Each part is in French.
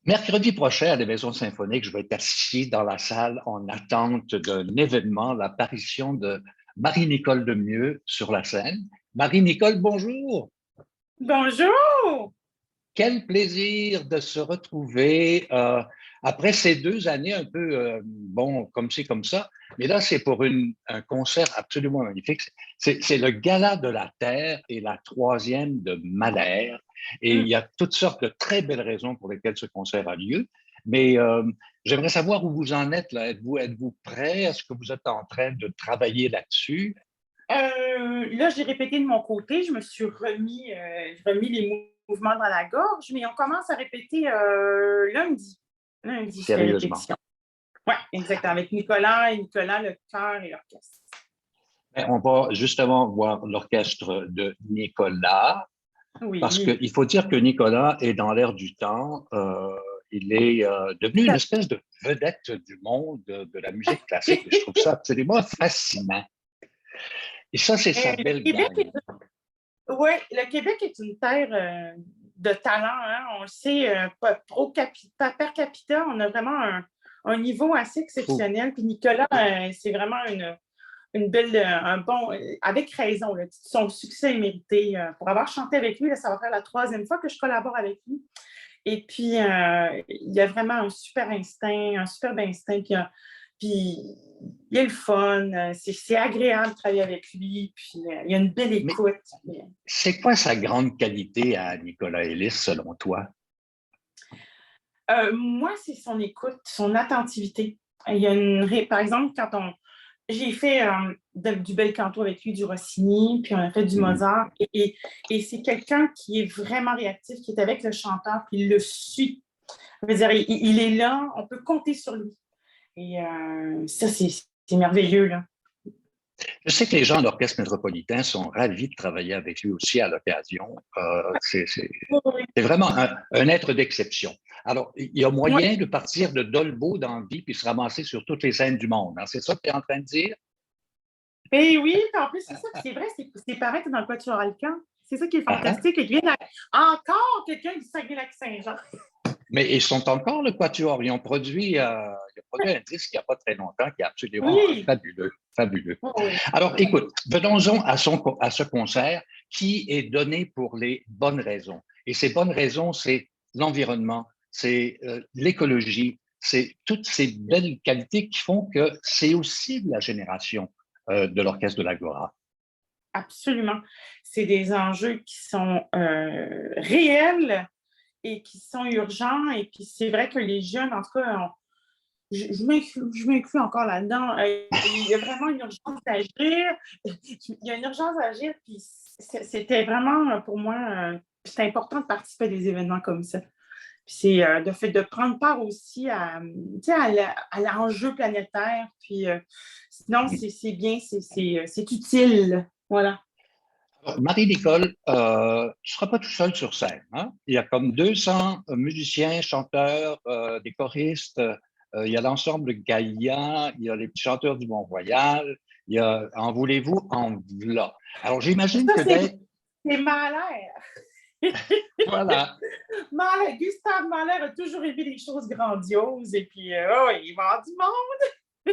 Mercredi prochain, à la Maison symphonique, je vais être assis dans la salle en attente d'un événement, l'apparition de Marie-Nicole Lemieux sur la scène. Marie-Nicole, bonjour! Bonjour! Quel plaisir de se retrouver après ces 2 années un peu, bon, comme ci, comme ça. Mais là, c'est pour un concert absolument magnifique. C'est le Gala de la Terre et la troisième de Mahler. Et il y a toutes sortes de très belles raisons pour lesquelles ce concert a lieu. Mais j'aimerais savoir où vous en êtes là. Êtes-vous prêt? Est-ce que vous êtes en train de travailler là-dessus? Là, j'ai répété de mon côté. Je me suis remis les mouvements dans la gorge, mais on commence à répéter lundi. Lundi, je fais Sérieusement. répétition. Oui, exactement. Avec Nicolas, le chœur et l'orchestre. On va justement voir l'orchestre de Nicolas. Parce Oui. qu'il faut dire que Nicolas est dans l'air du temps. Il est devenu une espèce de vedette du monde de la musique classique. Et je trouve ça absolument fascinant. Et ça, c'est sa belle gang. Oui, le Québec est une terre de talent. Hein? On le sait, per capita, on a vraiment un niveau assez exceptionnel. Puis Nicolas, c'est vraiment une belle, avec raison. Là, son succès est mérité. Pour avoir chanté avec lui, là, ça va faire la 3e fois que je collabore avec lui. Et puis, il y a vraiment un superbe instinct. Puis il a le fun. C'est agréable de travailler avec lui. Puis, il y a une belle Mais écoute. c'est quoi sa grande qualité à Nicolas Ellis, selon toi? Moi, c'est son écoute, son attentivité. Par exemple, j'ai fait du bel canto avec lui, du Rossini, puis on a fait du Mozart. Et c'est quelqu'un qui est vraiment réactif, qui est avec le chanteur, puis il le suit. Je veux dire, il est là, on peut compter sur lui. Et ça, c'est merveilleux, là. Je sais que les gens de l'Orchestre métropolitain sont ravis de travailler avec lui aussi à l'occasion. Oui. C'est vraiment un être d'exception. Alors, il y a Oui. moyen de partir de Dolbeau dans la vie puis se ramasser sur toutes les scènes du monde. Hein? C'est ça que tu es en train de dire? Et oui, puis en plus, c'est ça, c'est vrai, c'est pareil dans le Quatuor Alcan. C'est ça qui est Ah, fantastique. Encore quelqu'un du Saguenay-Lac-Saint-Jean. mais ils sont encore le Quatuor. Ils ont produit un disque il n'y a pas très longtemps qui est absolument Oui. fabuleux, fabuleux. Oui. Alors, écoute, venons-en à ce concert qui est donné pour les bonnes raisons. Et ces bonnes raisons, c'est l'environnement, c'est l'écologie, c'est toutes ces belles qualités qui font que c'est aussi de la génération de l'Orchestre de l'Agora. Absolument. C'est des enjeux qui sont réels et qui sont urgents. Et puis, c'est vrai que les jeunes, en tout cas, je m'inclus encore là-dedans. Il y a vraiment une urgence à agir. Il y a une urgence à agir. Puis, c'était vraiment, pour moi, c'est important de participer à des événements comme ça. Puis c'est de prendre part aussi à l'enjeu planétaire. Puis, sinon, c'est bien, c'est utile. Voilà. Marie-Nicole, tu ne seras pas tout seul sur scène. Hein? Il y a comme 200 musiciens, chanteurs, des choristes. Il y a l'ensemble Gaïa, il y a les petits chanteurs du Mont-Royal, il y a En voulez-vous, en v'là. Alors, j'imagine Ça, que d'être... c'est Mahler. Voilà. Gustave Mahler a toujours aimé des choses grandioses. Et puis, il va y avoir du monde.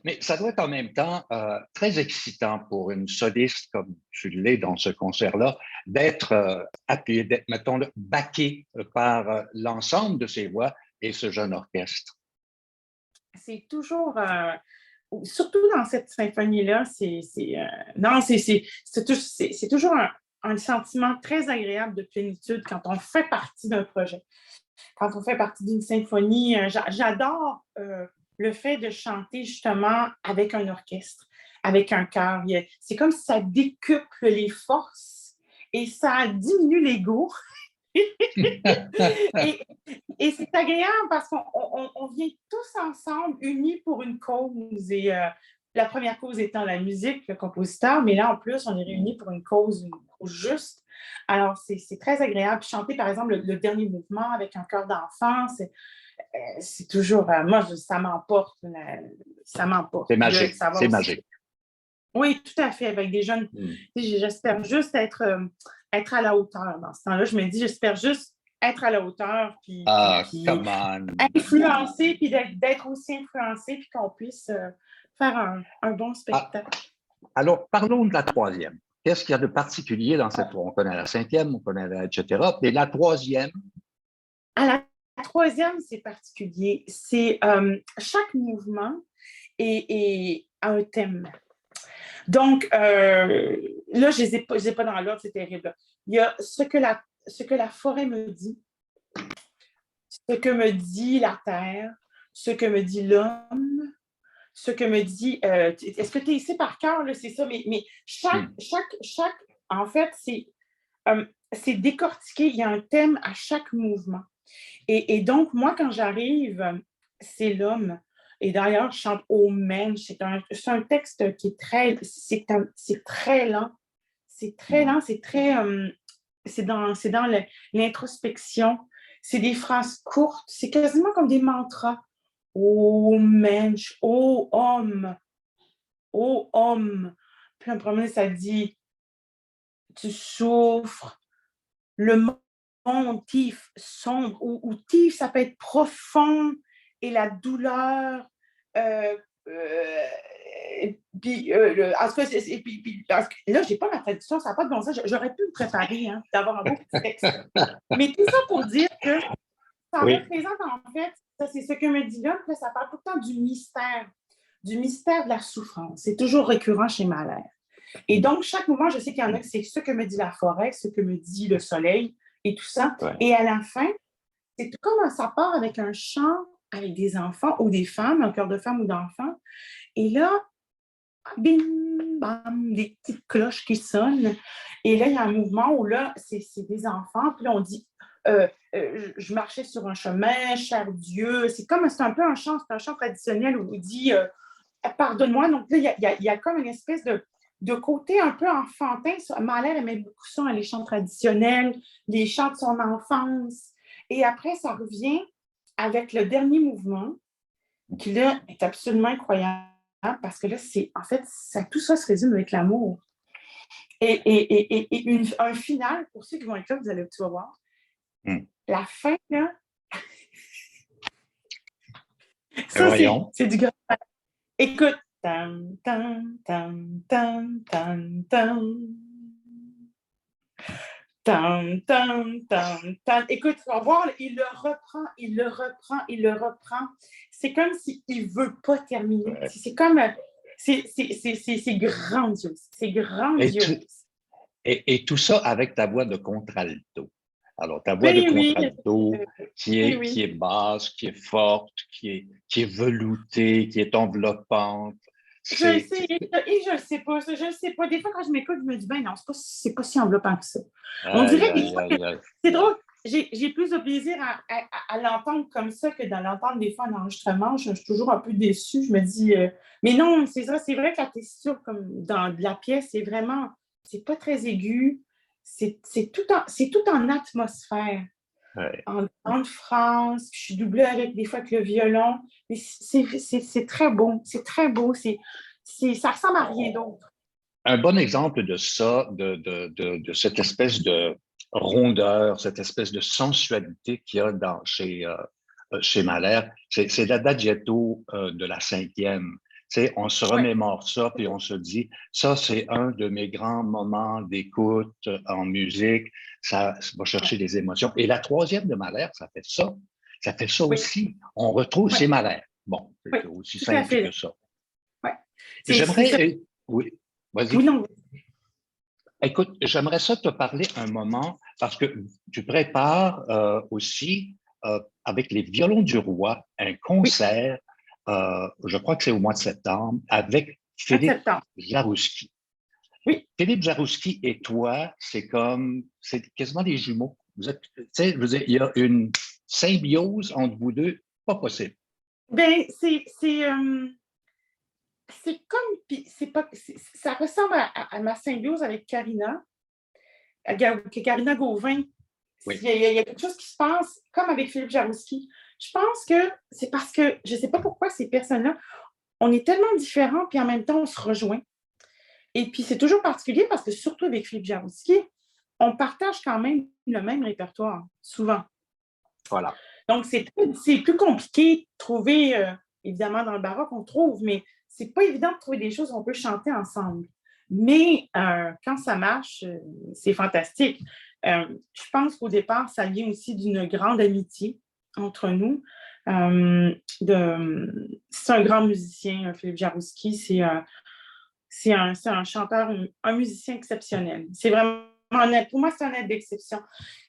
Mais ça doit être en même temps très excitant pour une soliste comme tu l'es dans ce concert-là, d'être appuyé, d'être, mettons, baqué par l'ensemble de ses voix et ce jeune orchestre. C'est toujours, surtout dans cette symphonie-là, non, c'est toujours un sentiment très agréable de plénitude quand on fait partie d'un projet, quand on fait partie d'une symphonie. J'adore le fait de chanter justement avec un orchestre, avec un chœur. C'est comme si ça décuple les forces et ça diminue l'ego. et, et c'est agréable parce qu'on vient tous ensemble unis pour une cause. Et la première cause étant la musique, le compositeur, mais là, en plus, on est réunis pour une cause juste. Alors, c'est très agréable. Chanter, par exemple, le dernier mouvement avec un chœur d'enfant, c'est toujours... moi, ça m'emporte. Ça m'emporte. C'est Puis là, magique, ça va c'est aussi. magique. Oui, tout à fait, avec des jeunes. J'espère juste être à la hauteur. Dans ce temps-là, je me dis, j'espère juste être à la hauteur, Ah, puis come on. influencer, puis d'être aussi influencé, puis qu'on puisse faire un bon Ah, spectacle. alors, parlons de la troisième. Qu'est-ce qu'il y a de particulier dans cette? On connaît la cinquième, on connaît etc. Et la troisième, À la troisième, c'est particulier. C'est chaque mouvement a un thème. Donc, là, je ne les ai pas dans l'ordre, c'est terrible. Il y a ce que la forêt me dit, ce que me dit la terre, ce que me dit l'homme, ce que me dit. Est-ce que tu es ici par cœur, là? C'est ça, mais chaque, en fait, c'est décortiqué. Il y a un thème à chaque mouvement. Et donc, moi, quand j'arrive, c'est l'homme. Et d'ailleurs, je chante Au Mensch. C'est un texte qui est c'est très lent. C'est très lent, c'est dans l'introspection. C'est des phrases courtes. C'est quasiment comme des mantras. Ô Mensch, ô homme. Puis à un moment donné, ça dit, tu souffres, le monde tif, sombre, ou tif, ça peut être profond, et la douleur, euh, euh, en tout cas, là, je n'ai pas ma traduction, ça n'a pas de bon sens. J'aurais pu me préparer, hein, d'avoir un beau petit texte. Mais tout ça pour dire que ça oui. représente, en fait, ça, c'est ce que me dit là, ça parle tout le temps du mystère de la souffrance. C'est toujours récurrent chez Mahler. Et donc, chaque moment, je sais qu'il y en a que c'est ce que me dit la forêt, ce que me dit le soleil et tout ça. Ouais. Et à la fin, c'est comme ça part avec un chant avec des enfants ou des femmes, un chœur de femmes ou d'enfants. Et là, bim, bam, des petites cloches qui sonnent. Et là, il y a un mouvement où là, c'est des enfants. Puis là, on dit, je marchais sur un chemin, cher Dieu. C'est un peu un chant traditionnel où il dit, pardonne-moi. Donc là, il y a comme une espèce de côté un peu enfantin. Mahler aimait beaucoup ça, les chants traditionnels, les chants de son enfance. Et après, ça revient avec le dernier mouvement, qui là est absolument incroyable, parce que là, en fait, tout ça se résume avec l'amour. Et un final, pour ceux qui vont être là, tu vas voir. La fin, là, ça, c'est du grand. Écoute. Tam, tam, tam, tam, tam, tam. Tam, tam, tam, tam. Écoute, tu vas voir, il le reprend, il le reprend, il le reprend. C'est comme s'il ne veut pas terminer. Ouais. C'est comme. C'est grandiose. C'est grandiose. Et tout ça avec ta voix de contralto. Alors, ta voix de contralto qui est basse, qui est forte, qui est veloutée, qui est enveloppante. Je le sais, et je le sais pas. Je le sais pas. Des fois, quand je m'écoute, je me dis, ben non, c'est pas si enveloppant que ça. On dirait des fois que c'est drôle. J'ai plus de plaisir à l'entendre comme ça que dans l'entendre des fois en enregistrement. Je suis toujours un peu déçue. Je me dis, mais non, c'est vrai que la texture comme dans la pièce, c'est pas très aigu. C'est tout en atmosphère. Ouais. En grande France, je suis doublée des fois avec le violon. Mais c'est très beau. C'est très beau. Ça ressemble à rien d'autre. Un bon exemple de ça, de cette espèce de rondeur, cette espèce de sensualité qu'il y a chez Mahler, c'est l'adagietto de la cinquième. On se remémore ça, puis on se dit, ça, c'est un de mes grands moments d'écoute en musique. Ça va chercher des émotions. Et la troisième de Mahler, ça fait ça. Ça fait ça aussi. On retrouve, c'est Mahler. Bon, c'est aussi simple que ça. Ouais. J'aimerais... Oui, vas-y. Oui, non. Écoute, j'aimerais ça te parler un moment parce que tu prépares aussi avec les Violons du Roi un concert, je crois que c'est au mois de septembre, avec Philippe Jarouski. Oui. Philippe Jarouski et toi, c'est quasiment des jumeaux. Vous êtes, il y a une symbiose entre vous deux, pas possible. Ben, c'est comme, ça ressemble à ma symbiose avec Karina Gauvin. Oui. Il y a quelque chose qui se passe comme avec Philippe Jarouski. Je pense que c'est parce que, je ne sais pas pourquoi ces personnes-là, on est tellement différents, puis en même temps, on se rejoint. Et puis, c'est toujours particulier parce que, surtout avec Philippe Jarouski, on partage quand même le même répertoire, souvent. Voilà. Donc, c'est plus compliqué de trouver, évidemment, dans le baroque, on trouve, mais c'est pas évident de trouver des choses qu'on peut chanter ensemble. Mais quand ça marche, c'est fantastique. Je pense qu'au départ, ça vient aussi d'une grande amitié entre nous. C'est un grand musicien, Philippe Jarouski. C'est un chanteur, un musicien exceptionnel. C'est vraiment pour moi, c'est un être d'exception.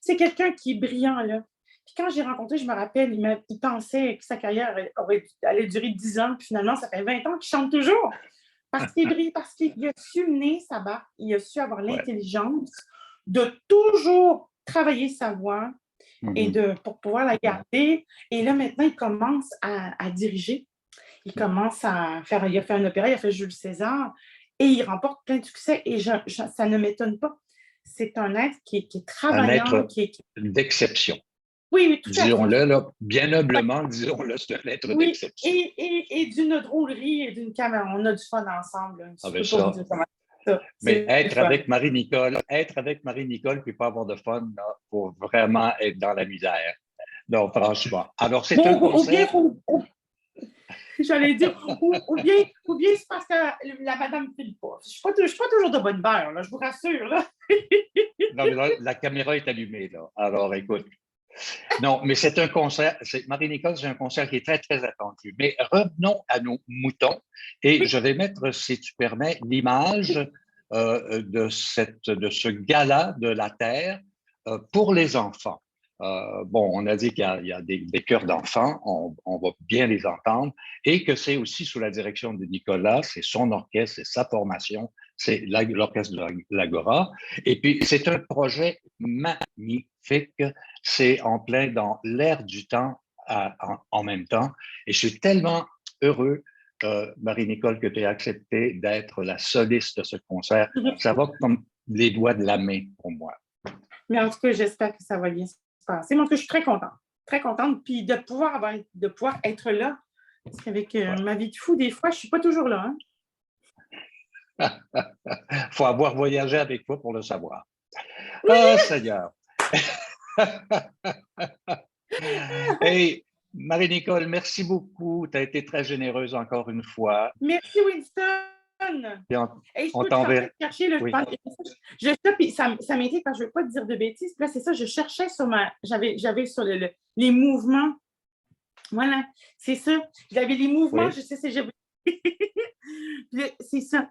C'est quelqu'un qui est brillant, là. Puis quand j'ai rencontré, je me rappelle, il pensait que sa carrière allait durer 10 ans, puis finalement, ça fait 20 ans qu'il chante toujours. Parce qu'il brille, parce qu'il a su mener sa barque, il a su avoir l'intelligence de toujours travailler sa voix et pour pouvoir la garder. Et là, maintenant, il commence à diriger. Il commence à faire, il a fait un opéra, il a fait Jules César, et il remporte plein de succès, et ça ne m'étonne pas. C'est un être qui est travaillant. Un être d'exception. Oui, tout à fait. Disons-le, là, bien humblement, disons-le, c'est un être d'exception. Et d'une drôlerie et d'une caméra. On a du fun ensemble. Mais être avec Marie-Nicole, puis pas avoir de fun, il faut vraiment être dans la misère. Donc, franchement. Alors, c'est un concert... J'allais dire, ou bien c'est parce que la madame ne file pas. Je ne suis pas toujours de bonne humeur, là, je vous rassure. Là. Non, mais là, la caméra est allumée, là. Alors, écoute. Non, mais c'est un concert, Marie-Nicole, c'est un concert qui est très, très attendu. Mais revenons à nos moutons. Et je vais mettre, si tu permets, l'image de ce gala de la Terre pour les enfants. Bon, on a dit qu'il y a des chœurs d'enfants, on va bien les entendre, et que c'est aussi sous la direction de Nicolas, c'est son orchestre, c'est sa formation, c'est l'orchestre de l'Agora. Et puis, c'est un projet magnifique, c'est en plein dans l'air du temps en même temps. Et je suis tellement heureux, Marie-Nicole, que tu aies accepté d'être la soliste de ce concert. Ça va comme les doigts de la main pour moi. Mais en tout cas, j'espère que ça va bien se passer. Moi, je suis très contente, puis de pouvoir être là. Parce qu'avec ma vie de fou, des fois, je ne suis pas toujours là. Il faut avoir voyagé avec toi pour le savoir. Oui. Oh, Seigneur! Hey, Marie-Nicole, merci beaucoup. Tu as été très généreuse encore une fois. Merci, Winston. On t'enverra. Chercher le ça m'inquiète parce que je ne veux pas te dire de bêtises. Puis là, c'est ça, je cherchais sur j'avais sur les mouvements. Voilà, c'est ça. J'avais les mouvements, je sais, c'est ça.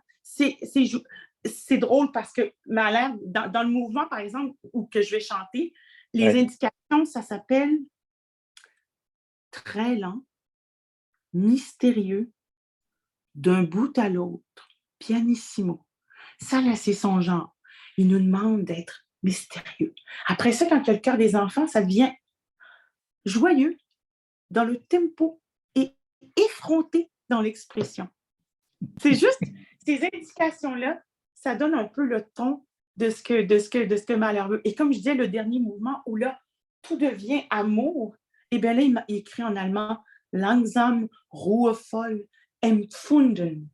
C'est drôle parce que dans le mouvement, par exemple, où que je vais chanter, les indications, ça s'appelle très lent, mystérieux, d'un bout à l'autre, pianissimo. Ça, là, c'est son genre. Il nous demande d'être mystérieux. Après ça, quand il y a le cœur des enfants, ça devient joyeux dans le tempo et effronté dans l'expression. C'est juste ces indications-là, ça donne un peu le ton de ce que Mahler veut. Et comme je disais, le dernier mouvement où là, tout devient amour, et bien là, il écrit en allemand « langsam, ruhevoll, empfunden ».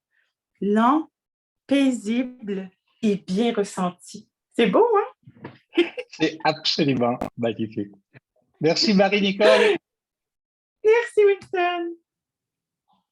Lent, paisible et bien ressenti. C'est beau, hein? C'est absolument magnifique. Merci Marie-Nicole. Merci Winston.